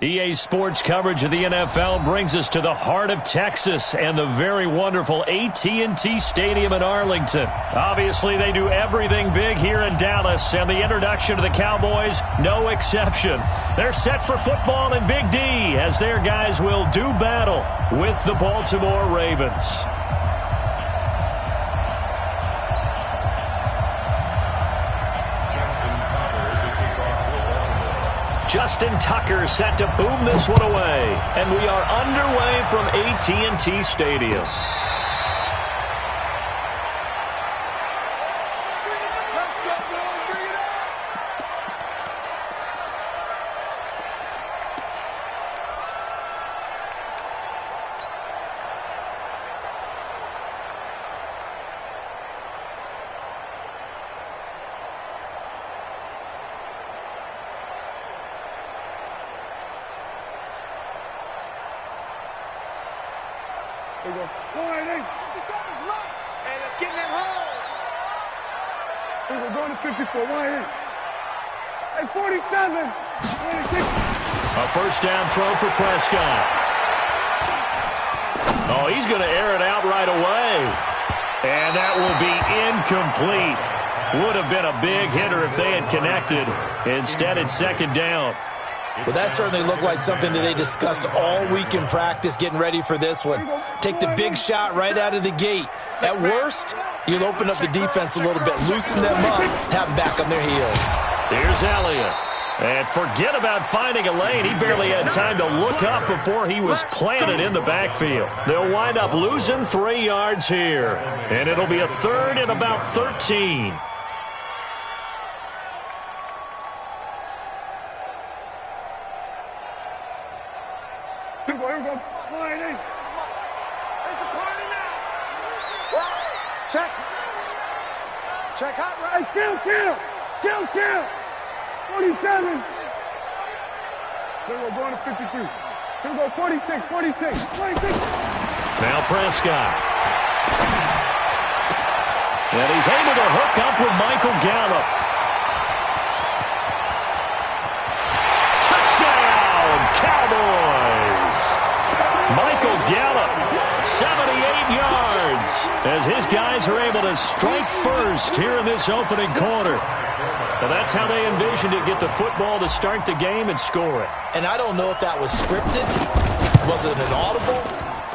EA Sports coverage of the NFL brings us to the heart of Texas and the very wonderful AT&T Stadium in Arlington. Obviously, they do everything big here in Dallas, and the introduction to the Cowboys, no exception. They're set for football in Big D as their guys will do battle with the Baltimore Ravens. Justin Tucker set to boom this one away. And we are underway from AT&T Stadium. There we go. 488. 57's left. And it's getting in holes. So we're going to 54. 188. Hey, 47. 26. A first down throw for Prescott. Oh, he's going to air it out right away. And that will be incomplete. Would have been a big hitter if they had connected. Instead, it's second down. Well, that certainly looked like something that they discussed all week in practice getting ready for this one. Take the big shot right out of the gate. At worst, you'll open up the defense a little bit, loosen them up, have them back on their heels. Here's Elliott. And forget about finding a lane. He barely had time to look up before he was planted in the backfield. They'll wind up losing 3 yards here. And it'll be a third and about 13. Check hot right. Kill. 47. Then we're going to 53. Then we'll go 46. Now Prescott. And he's able to hook up with Michael Gallup. Touchdown, Cowboys! Michael Gallup, 78 yards, as his guys are able to strike first here in this opening quarter. Now that's how they envisioned it, get the football to start the game and score it. And I don't know if that was scripted. Was it an audible?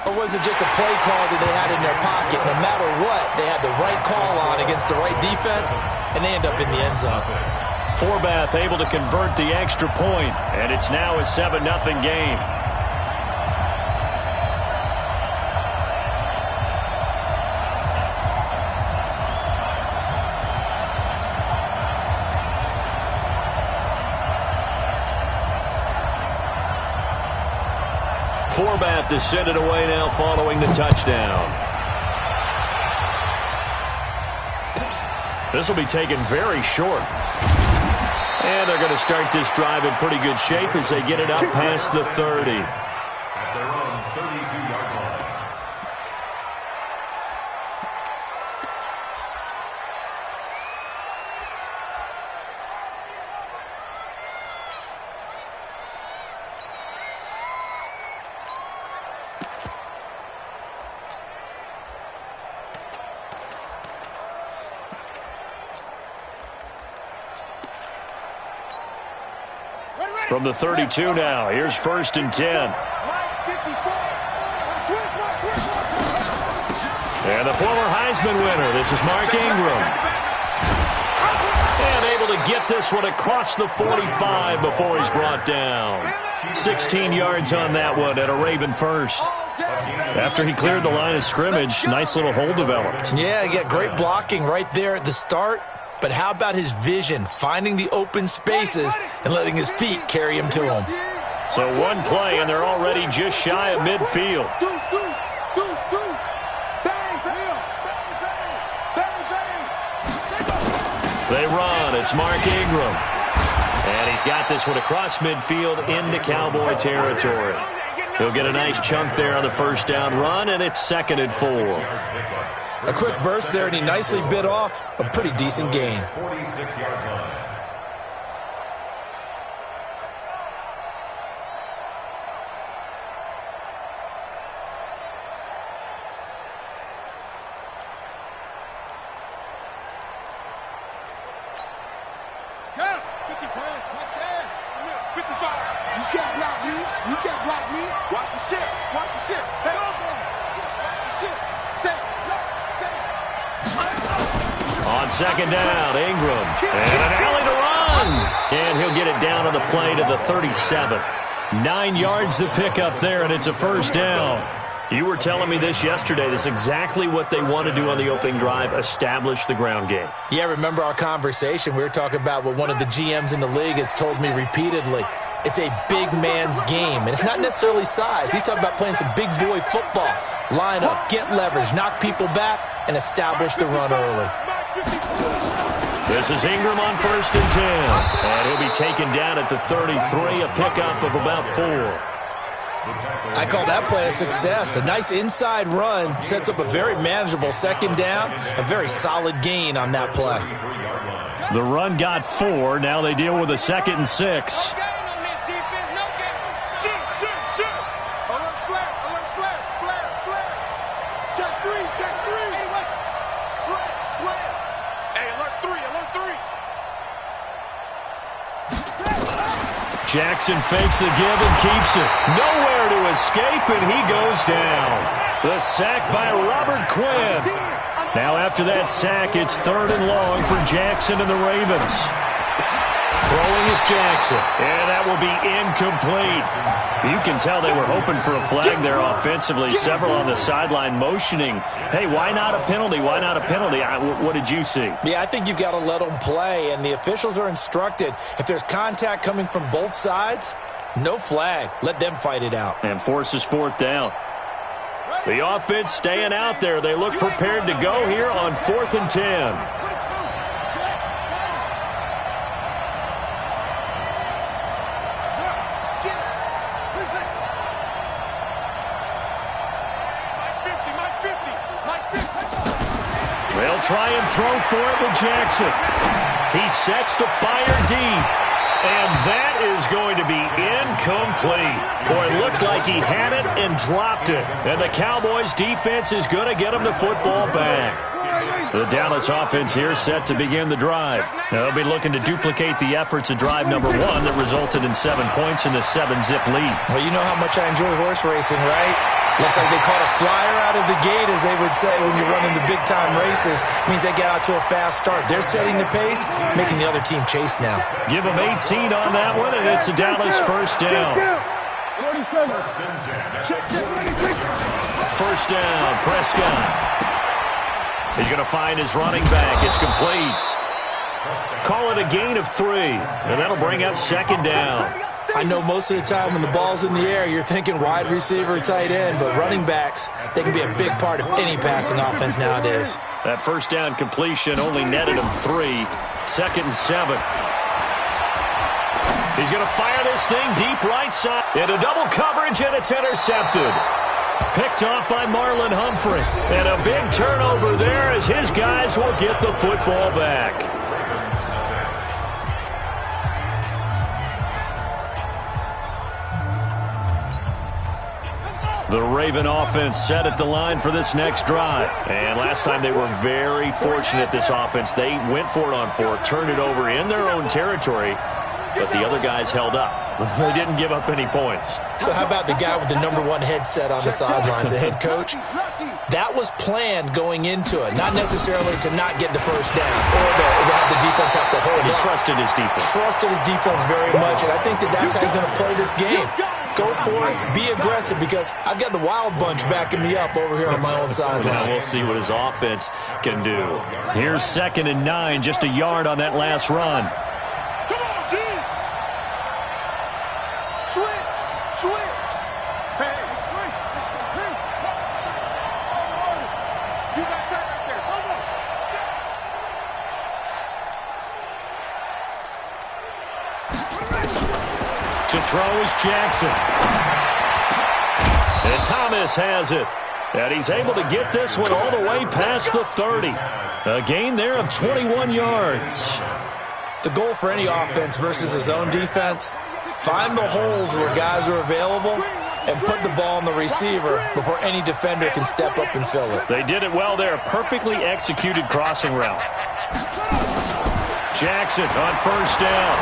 Or was it just a play call that they had in their pocket? No matter what, they had the right call on against the right defense, and they end up in the end zone. Forbath able to convert the extra point, and it's now a 7-0 game. Forbath to send it away now following the touchdown. This will be taken very short. And they're going to start this drive in pretty good shape as they get it up past the 30. At their own 32-yard line. From the 32 now, here's 1st and 10. And the former Heisman winner, this is Mark Ingram. And able to get this one across the 45 before he's brought down. 16 yards on that one at a Raven first. After he cleared the line of scrimmage, nice little hole developed. Yeah, he got great blocking right there at the start. But how about his vision, finding the open spaces and letting his feet carry him to him? So one play, and they're already just shy of midfield. They run. It's Mark Ingram. And he's got this one across midfield into Cowboy territory. He'll get a nice chunk there on the first down run, and it's 2nd and 4. A quick burst there, and he nicely bit off a pretty decent gain. 46-yard line. On second down, Ingram. And an alley to run. And he'll get it down on the play to the 37. 9 yards to pick up there, and it's a first down. You were telling me this yesterday. This is exactly what they want to do on the opening drive, establish the ground game. Yeah, remember our conversation? We were talking about what one of the GMs in the league has told me repeatedly. It's a big man's game, and it's not necessarily size. He's talking about playing some big boy football. Line up, get leverage, knock people back, and establish the run early. This is Ingram on 1st and 10. And he'll be taken down at the 33, a pickup of about 4. I call that play a success. A nice inside run sets up a very manageable second down, a very solid gain on that play. The run got 4. Now they deal with a 2nd and 6. Jackson fakes the give and keeps it. Nowhere to escape, and he goes down. The sack by Robert Quinn. Now after that sack, it's 3rd and long for Jackson and the Ravens. Throwing is Jackson, and that will be incomplete. You can tell they were hoping for a flag there offensively. Several on the sideline motioning, hey, why not a penalty? Why not a penalty? What did you see? Yeah, I think you've got to let them play, and the officials are instructed, if there's contact coming from both sides, no flag. Let them fight it out. And forces 4th down. The offense staying out there. They look prepared to go here on 4th and 10. Try and throw for it with Jackson. He sets to fire deep. And that is going to be incomplete. Boy, it looked like he had it and dropped it. And the Cowboys' defense is going to get him the football back. The Dallas offense here set to begin the drive. Now they'll be looking to duplicate the efforts of drive number 1 that resulted in 7 points in the 7-zip lead. Well, you know how much I enjoy horse racing, right? Looks like they caught a flyer out of the gate, as they would say when you're running the big-time races. Means they get out to a fast start. They're setting the pace, making the other team chase now. Give them 18 on that one, and it's a Dallas first down. First down, Prescott. He's going to find his running back. It's complete. Call it a gain of 3, and that'll bring up 2nd down. I know most of the time when the ball's in the air, you're thinking wide receiver, tight end, but running backs, they can be a big part of any passing offense nowadays. That first down completion only netted him 3. 2nd and 7. He's going to fire this thing deep right side. Into double coverage, and it's intercepted. Picked off by Marlon Humphrey. And a big turnover there as his guys will get the football back. The Raven offense set at the line for this next drive. And last time they were very fortunate, this offense. They went for it on 4, turned it over in their own territory, but the other guys held up. They didn't give up any points. So how about the guy with the number 1 headset on the sidelines, the head coach? That was planned going into it, not necessarily to not get the first down or to have the defense have to hold up. He trusted his defense. Trusted his defense very much, and I think that's how he's going to play this game. Go for it, be aggressive, because I've got the wild bunch backing me up over here on my own sideline. Now we'll see what his offense can do. Here's 2nd and 9, just a yard on that last run. Come on, D! Switch! Hey, switch! You got that right there, come on! To throw is Jackson. And Thomas has it. And he's able to get this one all the way past the 30. A gain there of 21 yards. The goal for any offense versus his own defense, find the holes where guys are available and put the ball on the receiver before any defender can step up and fill it. They did it well there. Perfectly executed crossing route. Jackson on first down.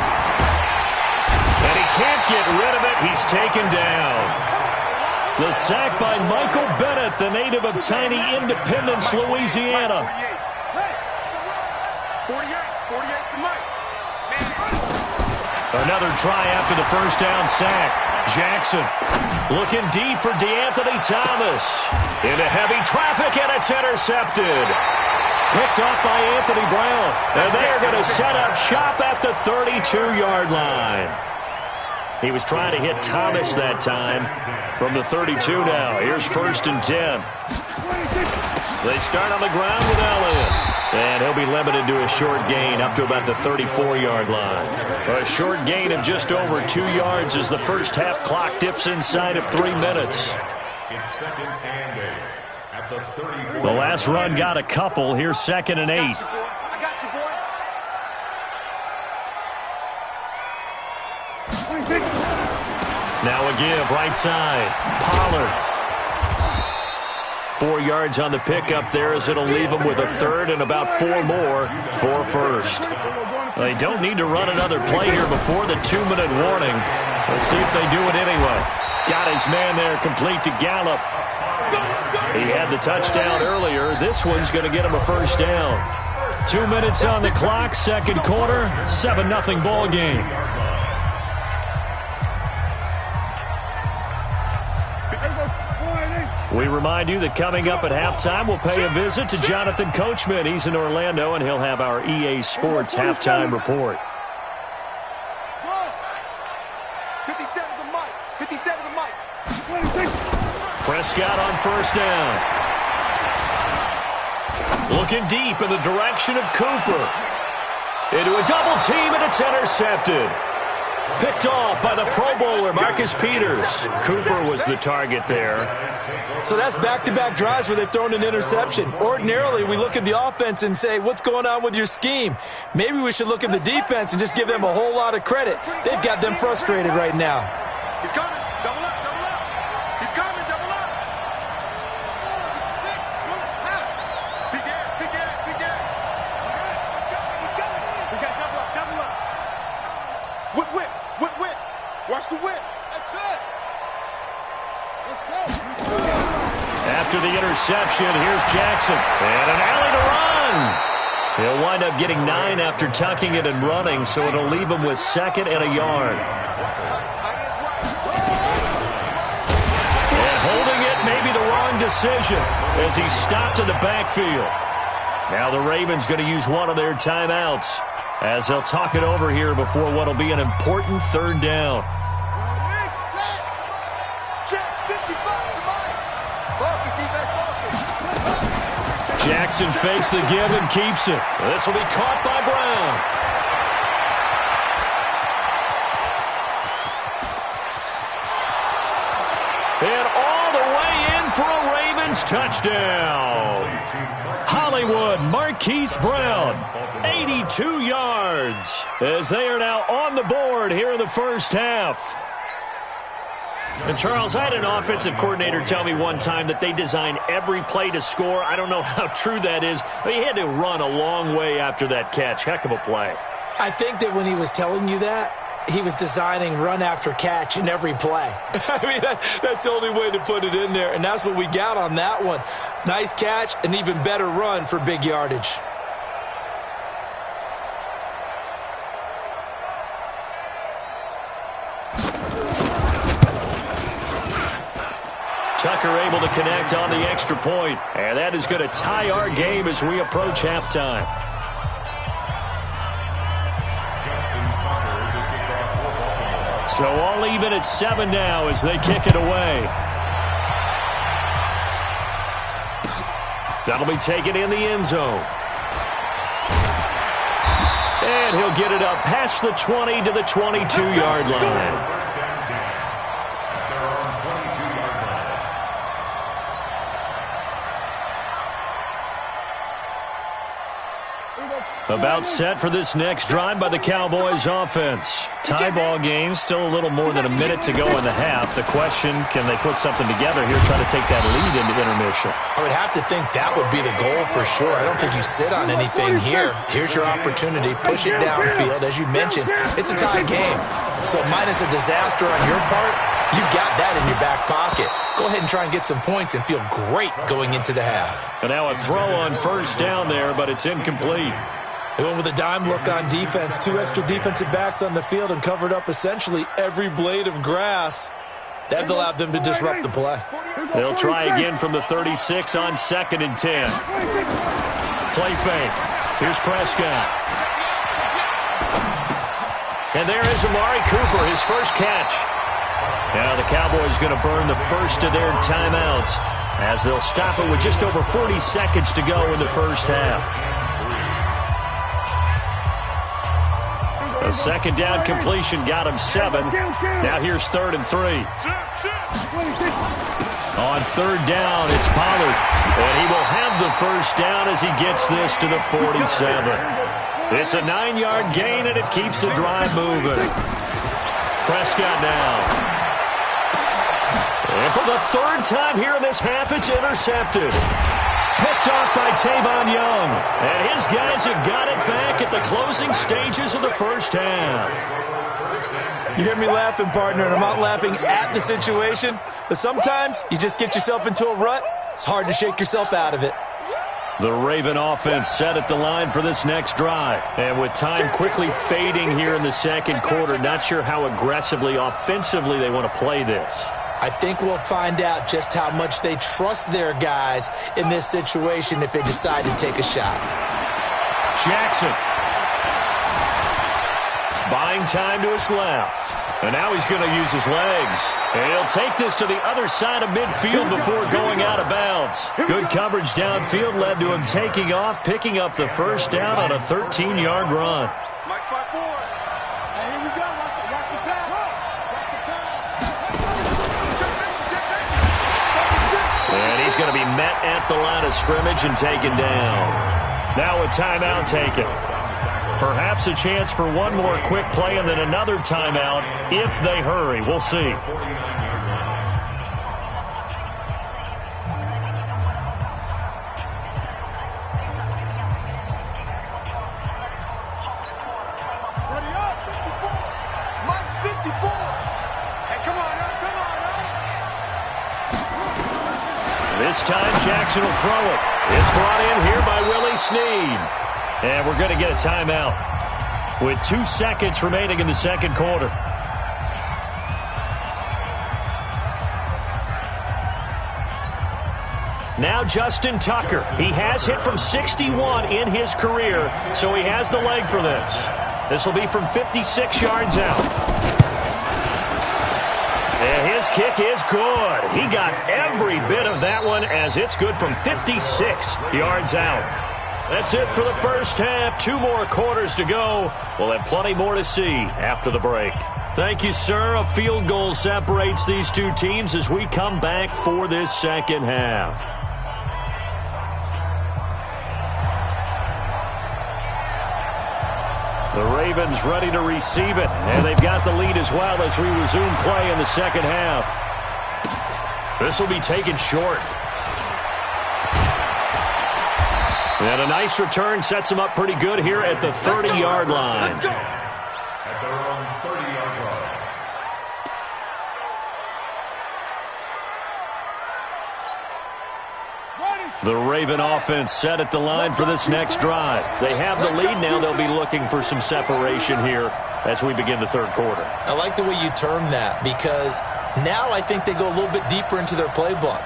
And he can't get rid of it. He's taken down. The sack by Michael Bennett, the native of tiny Independence, Louisiana. 48 to Mike. Another try after the first down sack. Jackson looking deep for DeAnthony Thomas. Into heavy traffic, and it's intercepted. Picked off by Anthony Brown. And they are going to set up shop at the 32-yard line. He was trying to hit Thomas that time from the 32 now. Here's 1st and 10. They start on the ground with Elliott. And he'll be limited to a short gain up to about the 34-yard line. A short gain of just over 2 yards as the first half clock dips inside of 3 minutes. It's 2nd and 8 at the 34. The last run got a couple. Here's 2nd and 8. I got you, boy. Now a give, right side. Pollard. 4 yards on the pickup there as it'll leave them with a third and about 4 more for first. They don't need to run another play here before the 2-minute warning. Let's see if they do it anyway. Got his man there complete to Gallup. He had the touchdown earlier. This one's going to get him a first down. 2 minutes on the clock, second quarter, 7-0 ball game. We remind you that coming up at halftime, we'll pay a visit to Jonathan Coachman. He's in Orlando, and he'll have our EA Sports halftime report. 57 to Mike. 57 to Mike. Prescott on first down. Looking deep in the direction of Cooper. Into a double team, and it's intercepted. Picked off by the Pro Bowler, Marcus Peters. Cooper was the target there. So that's back-to-back drives where they've thrown an interception. Ordinarily, we look at the offense and say, what's going on with your scheme? Maybe we should look at the defense and just give them a whole lot of credit. They've got them frustrated right now. He's coming. Double up, double up. He's coming, double up. Big air, big air, big air. He's coming. We got double up, double up. Whip, whip, whip, whip. Watch the whip. That's it. Let's go. After the interception, here's Jackson. And an alley to run. He'll wind up getting 9 after tucking it and running, so it'll leave him with 2nd and a yard. And holding it may be the wrong decision as he stopped in the backfield. Now the Ravens going to use one of their timeouts as they'll talk it over here before what will be an important 3rd down. Jackson fakes the give and keeps it. This will be caught by Brown. And all the way in for a Ravens touchdown. Hollywood Marquise Brown, 82 yards, as they are now on the board here in the first half. And Charles, I had an offensive coordinator tell me one time that they design every play to score. I don't know how true that is, but he had to run a long way after that catch. Heck of a play. I think that when he was telling you that, he was designing run after catch in every play. I mean, that's the only way to put it in there, and that's what we got on that one. Nice catch, an even better run for big yardage. Tucker able to connect on the extra point, and that is going to tie our game as we approach halftime. So all even at 7 now as they kick it away. That'll be taken in the end zone. And he'll get it up past the 20 to the 22-yard line. About set for this next drive by the Cowboys offense. Tie ball game, still a little more than a minute to go in the half. The question, can they put something together here, try to take that lead into intermission? I would have to think that would be the goal for sure. I don't think you sit on anything here. Here's your opportunity. Push it downfield. As you mentioned, it's a tie game. So minus a disaster on your part, you've got that in your back pocket. Go ahead and try and get some points and feel great going into the half. And now a throw on first down there, but it's incomplete. They went with a dime look on defense. 2 extra defensive backs on the field and covered up essentially every blade of grass. That allowed them to disrupt the play. They'll try again from the 36 on 2nd and 10. Play fake. Here's Prescott. And there is Amari Cooper, his first catch. Now the Cowboys going to burn the first of their timeouts as they'll stop it with just over 40 seconds to go in the first half. A second down completion got him 7. Now here's 3rd and 3. On 3rd down, it's Pollard. And he will have the first down as he gets this to the 47. It's a 9-yard gain, and it keeps the drive moving. Prescott now. And for the 3rd time here in this half, it's intercepted. Picked off by Tavon Young. And his guys have got it back at the closing stages of the first half. You hear me laughing, partner, and I'm not laughing at the situation, but sometimes you just get yourself into a rut. It's hard to shake yourself out of it. The Raven offense set at the line for this next drive. And with time quickly fading here in the second quarter, not sure how aggressively, offensively they want to play this. I think we'll find out just how much they trust their guys in this situation if they decide to take a shot. Jackson. Buying time to his left. And now he's going to use his legs. And he'll take this to the other side of midfield before going out of bounds. Good coverage downfield led to him taking off, picking up the first down on a 13-yard run. And he's going to be met at the line of scrimmage and taken down. Now a timeout taken. Perhaps a chance for one more quick play and then another timeout if they hurry. We'll see. This time Jackson will throw it. It's brought in here by Willie Snead. And we're going to get a timeout with 2 seconds remaining in the second quarter. Now Justin Tucker. He has hit from 61 in his career, so he has the leg for this. This will be from 56 yards out. And his kick is good. He got every bit of that one as it's good from 56 yards out. That's it for the first half. 2 more quarters to go. We'll have plenty more to see after the break. Thank you, sir. A field goal separates these two teams as we come back for this second half. The Ravens ready to receive it, and they've got the lead as well as we resume play in the second half. This will be taken short. And a nice return sets them up pretty good here at the 30-yard line. At their own 30-yard line. The Raven offense set at the line for this next drive. They have the lead now. They'll be looking for some separation here as we begin the third quarter. I like the way you term that because now I think they go a little bit deeper into their playbook.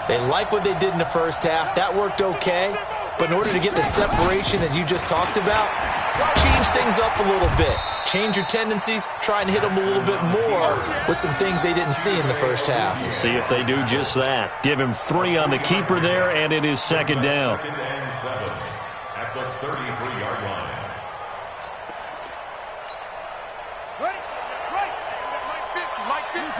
They like what they did in the first half. That worked okay. But in order to get the separation that you just talked about, change things up a little bit. Change your tendencies. Try and hit them a little bit more with some things they didn't see in the first half. See if they do just that. Give him 3 on the keeper there, and it is second down. Second and 7 at the 33-yard line. Ready? Right. Mike 50.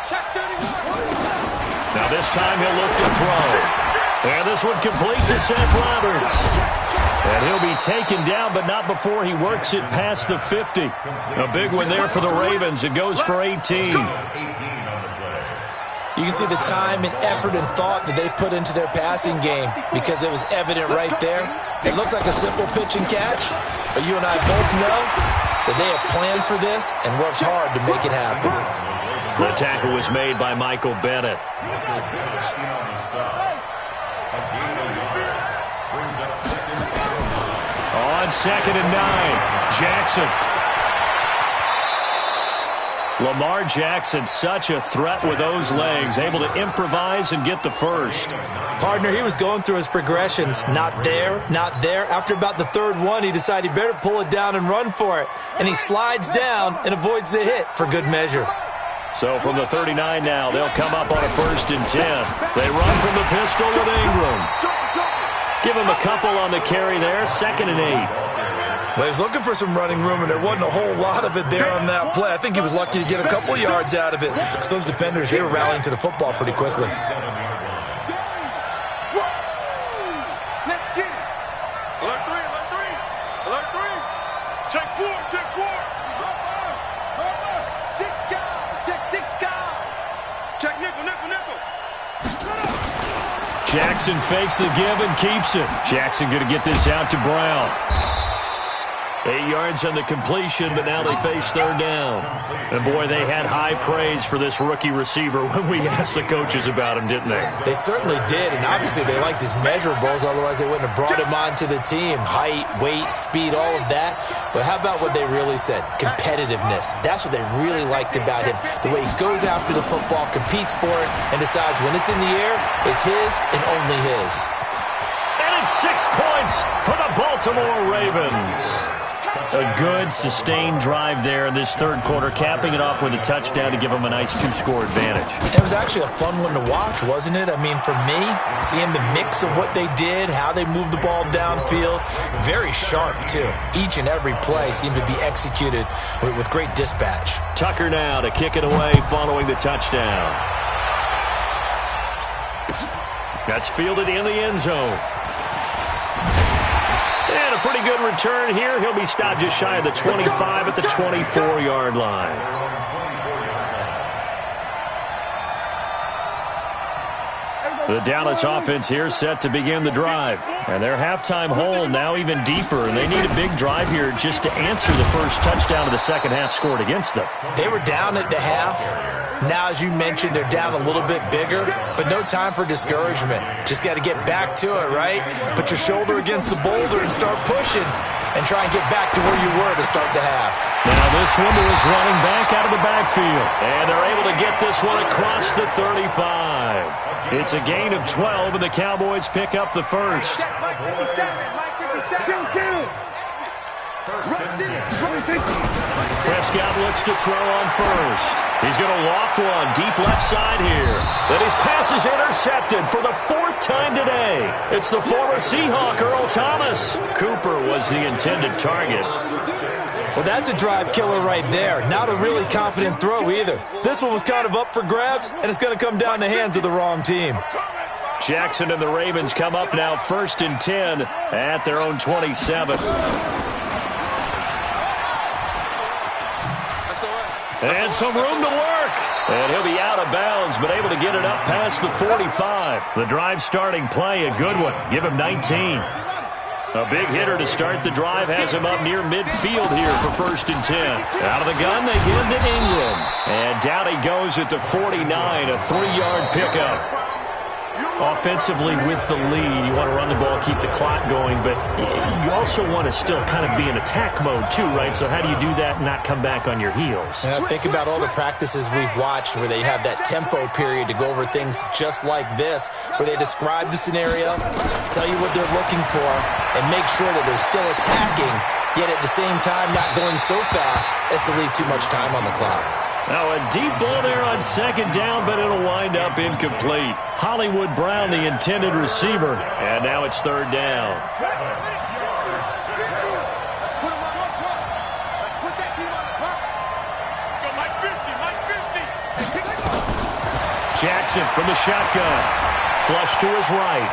Check 31. Now this time he'll look to throw. And this one complete to Seth Roberts. And he'll be taken down, but not before he works it past the 50. A big one there for the Ravens. It goes for 18. You can see the time and effort and thought that they put into their passing game because it was evident right there. It looks like a simple pitch and catch, but you and I both know that they have planned for this and worked hard to make it happen. The tackle was made by Michael Bennett. on 2nd and 9. Jackson. Lamar Jackson, such a threat with those legs, able to improvise and get the first. Partner, he was going through his progressions. Not there, not there. After about the third one, he decided he better pull it down and run for it. And he slides down and avoids the hit for good measure. So from the 39 now, they'll come up on a 1st and 10. They run from the pistol with Ingram. Give him a couple on the carry there, 2nd and 8. Well, he was looking for some running room, and there wasn't a whole lot of it there on that play. I think he was lucky to get a couple yards out of it, because those defenders, they were rallying to the football pretty quickly. Let's get it. Alert 3, alert 3. Alert 3. Check 4, check 4. 6 guys. Check 6 guys. Check nickel, nickel, nickel. Jackson fakes the give and keeps it. Jackson going to get this out to Brown. 8 yards on the completion, but now they face 3rd down. And, boy, they had high praise for this rookie receiver when we asked the coaches about him, didn't they? They certainly did, and obviously they liked his measurables, otherwise they wouldn't have brought him onto the team. Height, weight, speed, all of that. But how about what they really said? Competitiveness. That's what they really liked about him. The way he goes after the football, competes for it, and decides when it's in the air, it's his and only his. And it's 6 points for the Baltimore Ravens. A good, sustained drive there in this 3rd quarter, capping it off with a touchdown to give them a nice 2-score advantage. It was actually a fun one to watch, wasn't it? I mean, for me, seeing the mix of what they did, how they moved the ball downfield, very sharp, too. Each and every play seemed to be executed with great dispatch. Tucker now to kick it away following the touchdown. That's fielded in the end zone. And a pretty good return here. He'll be stopped just shy of the 25 at the 24-yard line. The Dallas offense here set to begin the drive. And their halftime hole now even deeper. And they need a big drive here just to answer the first touchdown of the second half scored against them. They were down at the half. Now, as you mentioned, they're down a little bit bigger, but no time for discouragement. Just got to get back to it, right? Put your shoulder against the boulder and start pushing and try and get back to where you were to start the half. Now this one is running back out of the backfield, and they're able to get this one across the 35. It's a gain of 12, and the Cowboys pick up the first. Mike 57, Mike 57. Prescott looks to throw on first. He's going to loft one deep left side here. Then his pass is intercepted for the 4th time today. It's the former Seahawk, Earl Thomas. Cooper was the intended target. Well, that's a drive killer right there. Not a really confident throw either. This one was kind of up for grabs, and it's going to come down the hands of the wrong team. Jackson and the Ravens come up now 1st and 10 at their own 27. And some room to work. And he'll be out of bounds, but able to get it up past the 45. The drive starting play, a good one. Give him 19. A big hitter to start the drive has him up near midfield here for 1st and 10. Out of the gun, they give him to Ingram. And down he goes at the 49, a 3-yard pickup. Offensively with the lead, you want to run the ball, keep the clock going, but you also want to still kind of be in attack mode too, right? So how do you do that and not come back on your heels? Yeah, think about all the practices we've watched where they have that tempo period to go over things just like this, where they describe the scenario, tell you what they're looking for, and make sure that they're still attacking, yet at the same time not going so fast as to leave too much time on the clock. Now a deep ball there on 2nd down, but it'll wind up incomplete. Hollywood Brown, the intended receiver, and now it's 3rd down. Jackson from the shotgun. Flush to his right.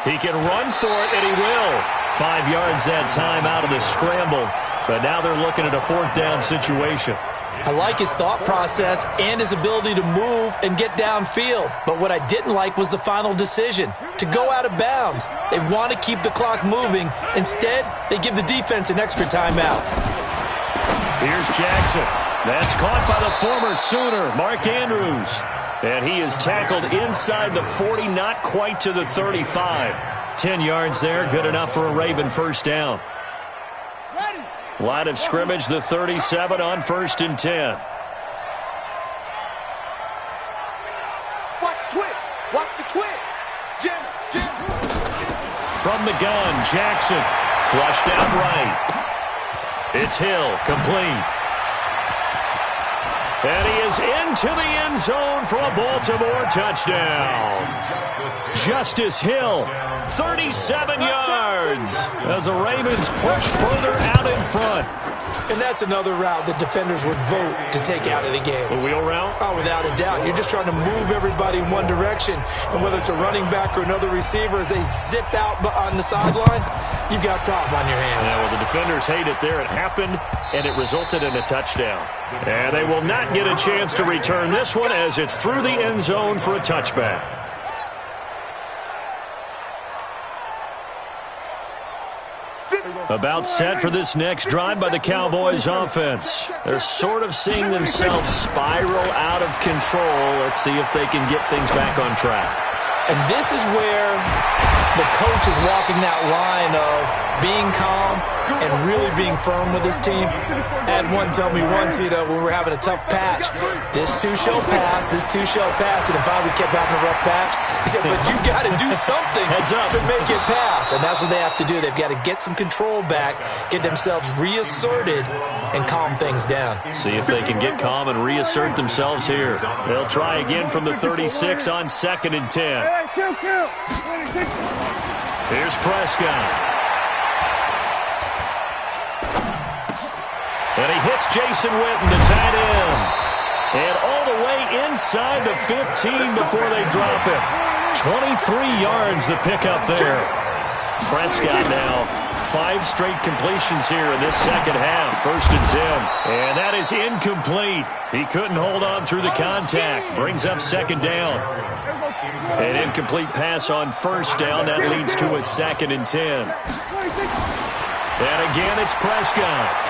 He can run for it, and he will. 5 yards that time out of the scramble, but now they're looking at a 4th down situation. I like his thought process and his ability to move and get downfield. But what I didn't like was the final decision, to go out of bounds. They want to keep the clock moving. Instead, they give the defense an extra timeout. Here's Jackson. That's caught by the former Sooner, Mark Andrews. And he is tackled inside the 40, not quite to the 35. 10 yards there, good enough for a Raven 1st down. Line of scrimmage, the 37 on 1st and 10. Watch the twist. Watch the twist. Jam. From the gun, Jackson. Flushed out right. It's Hill, complete. And he is into the end zone for a Baltimore touchdown. Justice Hill, 37 yards as the Ravens push further out in front. And that's another route that defenders would vote to take out of the game. The wheel route? Oh, without a doubt. You're just trying to move everybody in one direction. And whether it's a running back or another receiver, as they zip out on the sideline, you've got a problem on your hands. Yeah, well, the defenders hate it there. It happened, and it resulted in a touchdown. And they will not get a chance to return this one as it's through the end zone for a touchback. About set for this next drive by the Cowboys offense. They're sort of seeing themselves spiral out of control. Let's see if they can get things back on track. And this is where the coach is walking that line of being calm and really being firm with his team. Had one tell me once, when we were having a tough patch, this too shall pass, this too shall pass. And finally we kept having a rough patch. He said, but you got to do something to make it pass. And that's what they have to do. They've got to get some control back, get themselves reasserted, and calm things down. See if they can get calm and reassert themselves here. They'll try again from the 36 on 2nd and 10. Here's Prescott. And he hits Jason Witten, the tight end. And all the way inside the 15 before they drop him. 23 yards the pickup there. Prescott now 5 straight completions here in this second half. 1st and 10. And that is incomplete. He couldn't hold on through the contact. Brings up 2nd down. An incomplete pass on 1st down. That leads to a 2nd and 10. And again, it's Prescott.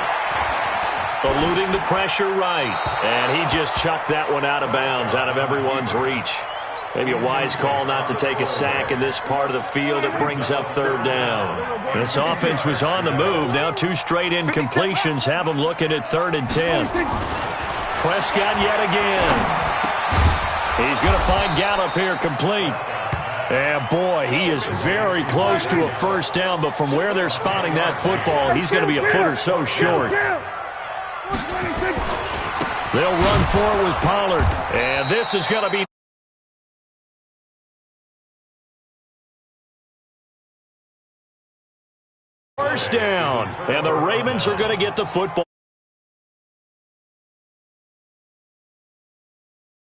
Eluding the pressure right. And he just chucked that one out of bounds, out of everyone's reach. Maybe a wise call not to take a sack in this part of the field. It brings up 3rd down. This offense was on the move. Now 2 straight incompletions have them looking at 3rd and 10. Prescott yet again. He's going to find Gallup here complete. And boy, he is very close to a 1st down, but from where they're spotting that football, he's going to be a foot or so short. They'll run forward with Pollard. And this is going to be 1st down. And the Ravens are going to get the football.